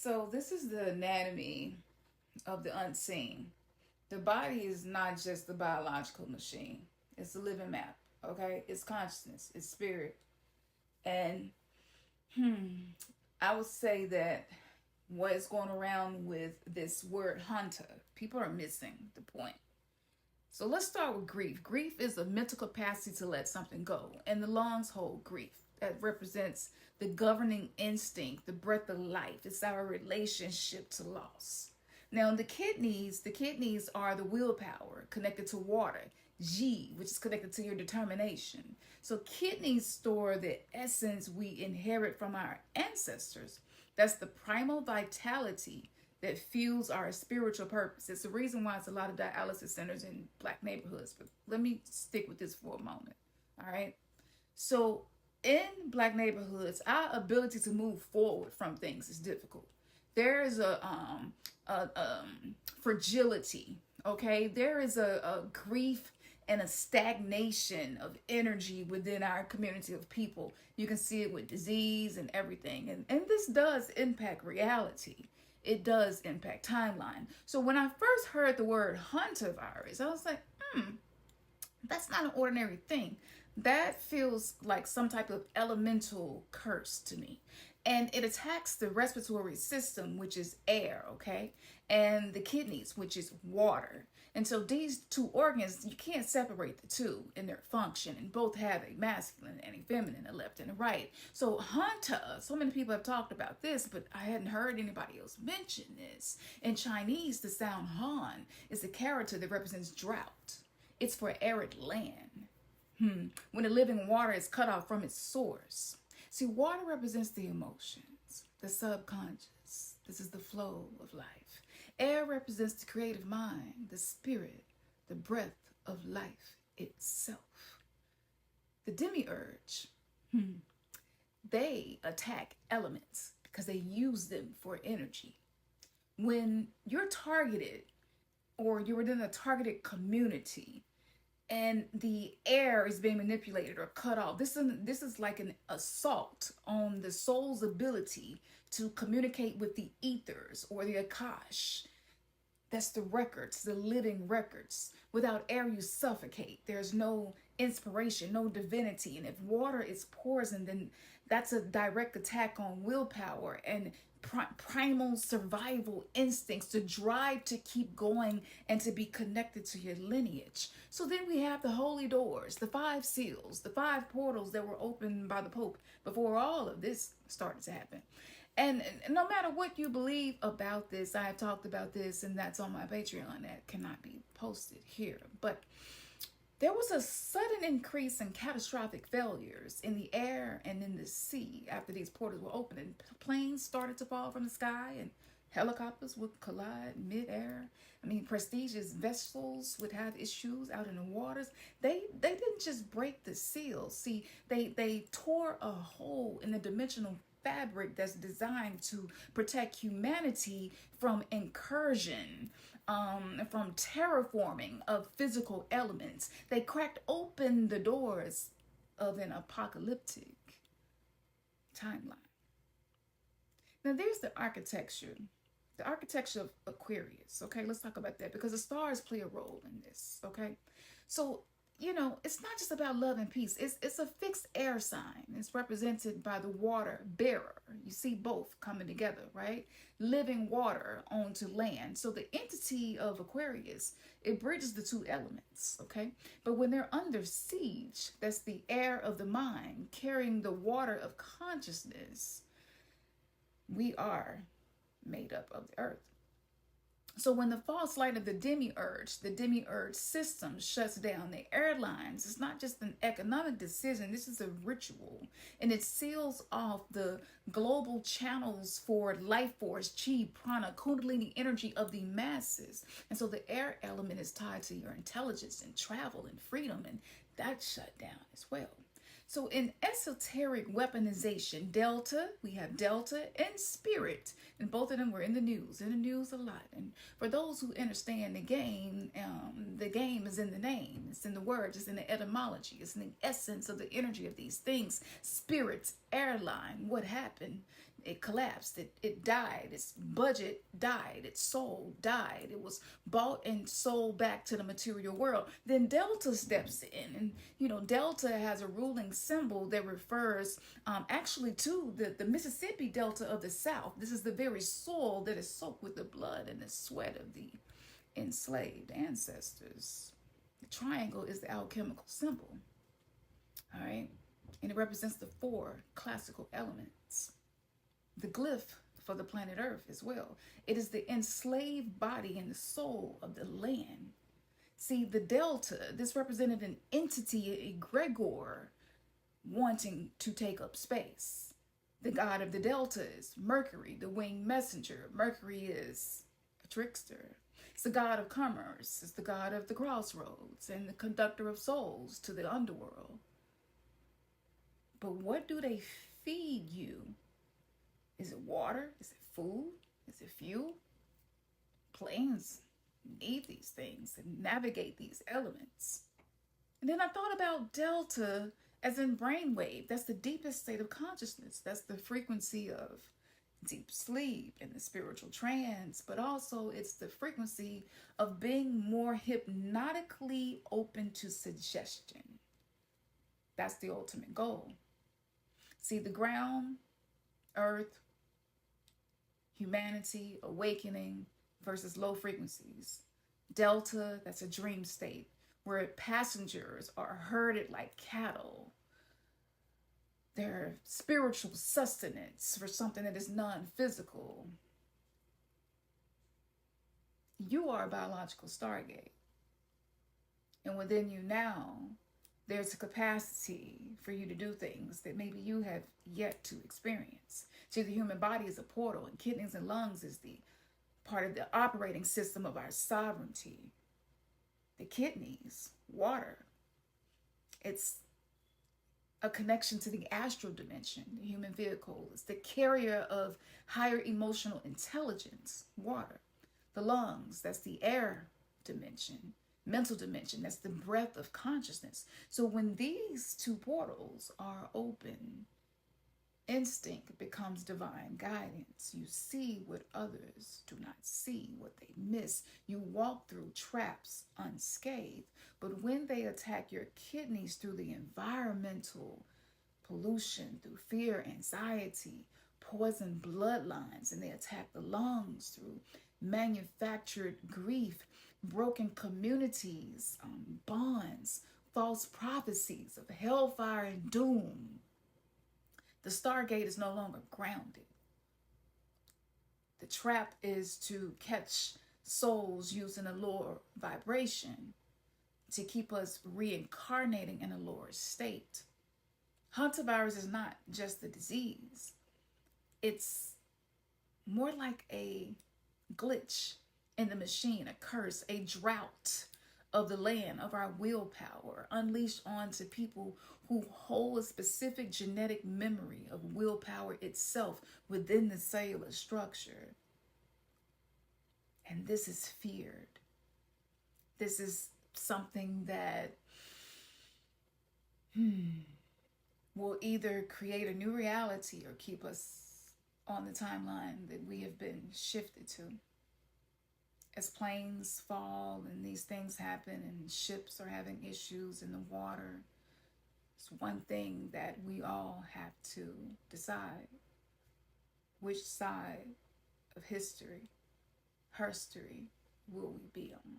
So this is the anatomy of the unseen. The body is not just the biological machine. It's a living map, okay? It's consciousness, it's spirit. And I would say that what is going around with this word Hanta, people are missing the point. So let's start with grief. Grief is a mental capacity to let something go, and the lungs hold grief. That represents the governing instinct, the breath of life. It's our relationship to loss. Now, the kidneys are the willpower connected to water. G, which is connected to your determination. So kidneys store the essence we inherit from our ancestors. That's the primal vitality that fuels our spiritual purpose. It's the reason why it's a lot of dialysis centers in black neighborhoods. But let me stick with this for a moment. All right. So in black neighborhoods, our ability to move forward from things is difficult. There is a fragility. Okay. There is a grief and a stagnation of energy within our community of people. You can see it with disease and everything. And this does impact reality. It does impact timeline. So when I first heard the word hantavirus, I was like, that's not an ordinary thing. That feels like some type of elemental curse to me. And it attacks the respiratory system, which is air, okay? And the kidneys, which is water. And so these two organs, you can't separate the two in their function, and both have a masculine and a feminine, a left and a right. So Hanta, so many people have talked about this, but I hadn't heard anybody else mention this. In Chinese, the sound Han is a character that represents drought. It's for arid land. When the living water is cut off from its source. See, water represents the emotions, the subconscious. This is the flow of life. Air represents the creative mind, the spirit, the breath of life itself. The demiurge, they attack elements because they use them for energy. When you're targeted or you're within a targeted community and the air is being manipulated or cut off, this is like an assault on the soul's ability to communicate with the ethers or the Akash. That's the records, the living records. Without air, you suffocate. There's no inspiration, no divinity. And if water is poison, then that's a direct attack on willpower and primal survival instincts, to drive to keep going and to be connected to your lineage. So then we have the holy doors, the 5 seals, the 5 portals that were opened by the Pope before all of this started to happen. And no matter what you believe about this, I have talked about this, and that's on my Patreon that cannot be posted here. But there was a sudden increase in catastrophic failures in the air and in the sea after these portals were opened, and planes started to fall from the sky, and helicopters would collide mid-air. I mean, prestigious vessels would have issues out in the waters. They didn't just break the seals. See, they tore a hole in the dimensional fabric that's designed to protect humanity from incursion, from terraforming of physical elements. They cracked open the doors of an apocalyptic timeline. Now there's the architecture of Aquarius. Okay, let's talk about that because the stars play a role in this. Okay, so it's not just about love and peace. It's a fixed air sign. It's represented by the water bearer. You see both coming together, right? Living water onto land. So the entity of Aquarius, it bridges the two elements, okay? But when they're under siege, that's the air of the mind carrying the water of consciousness. We are made up of the earth. So when the false light of the demiurge system shuts down the airlines, it's not just an economic decision. This is a ritual, and it seals off the global channels for life force, chi, prana, kundalini energy of the masses. And so the air element is tied to your intelligence and travel and freedom, and that's shut down as well. So in esoteric weaponization, Delta, we have Delta and Spirit, and both of them were in the news a lot. And for those who understand the game is in the name, it's in the words, it's in the etymology, it's in the essence of the energy of these things. Spirit, airline, what happened? It collapsed. It died. Its budget died. Its soul died. It was bought and sold back to the material world. Then Delta steps in. And, Delta has a ruling symbol that refers actually to the Mississippi Delta of the South. This is the very soil that is soaked with the blood and the sweat of the enslaved ancestors. The triangle is the alchemical symbol. All right. And it represents the 4 classical elements. The glyph for the planet Earth as well. It is the enslaved body and the soul of the land. See, the Delta, this represented an entity, a egregor, wanting to take up space. The god of the Delta is Mercury, the winged messenger. Mercury is a trickster. It's the god of commerce. It's the god of the crossroads and the conductor of souls to the underworld. But what do they feed you? Is it water? Is it food? Is it fuel? Planes need these things and navigate these elements. And then I thought about Delta as in brainwave. That's the deepest state of consciousness. That's the frequency of deep sleep and the spiritual trance, but also it's the frequency of being more hypnotically open to suggestion. That's the ultimate goal. See, the ground, earth, humanity, awakening versus low frequencies. Delta, that's a dream state where passengers are herded like cattle. They're spiritual sustenance for something that is non-physical. You are a biological Stargate. And within you now, there's a capacity for you to do things that maybe you have yet to experience. See, the human body is a portal, and kidneys and lungs is the part of the operating system of our sovereignty. The kidneys, water. It's a connection to the astral dimension, the human vehicle. It's the carrier of higher emotional intelligence, water. The lungs, that's the air dimension. Mental dimension, that's the breath of consciousness. So when these 2 portals are open, instinct becomes divine guidance. You see what others do not see, what they miss. You walk through traps unscathed. But when they attack your kidneys through the environmental pollution, through fear, anxiety, poison bloodlines, and they attack the lungs through manufactured grief, broken communities, bonds, false prophecies of hellfire and doom, the Stargate is no longer grounded. The trap is to catch souls using a lower vibration to keep us reincarnating in a lower state. Hantavirus is not just a disease. It's more like a glitch in the machine, a curse, a drought of the land, of our willpower, unleashed onto people who hold a specific genetic memory of willpower itself within the cellular structure. And this is feared. This is something that will either create a new reality or keep us on the timeline that we have been shifted to. As planes fall and these things happen and ships are having issues in the water, it's one thing that we all have to decide. Which side of history, herstory, will we be on?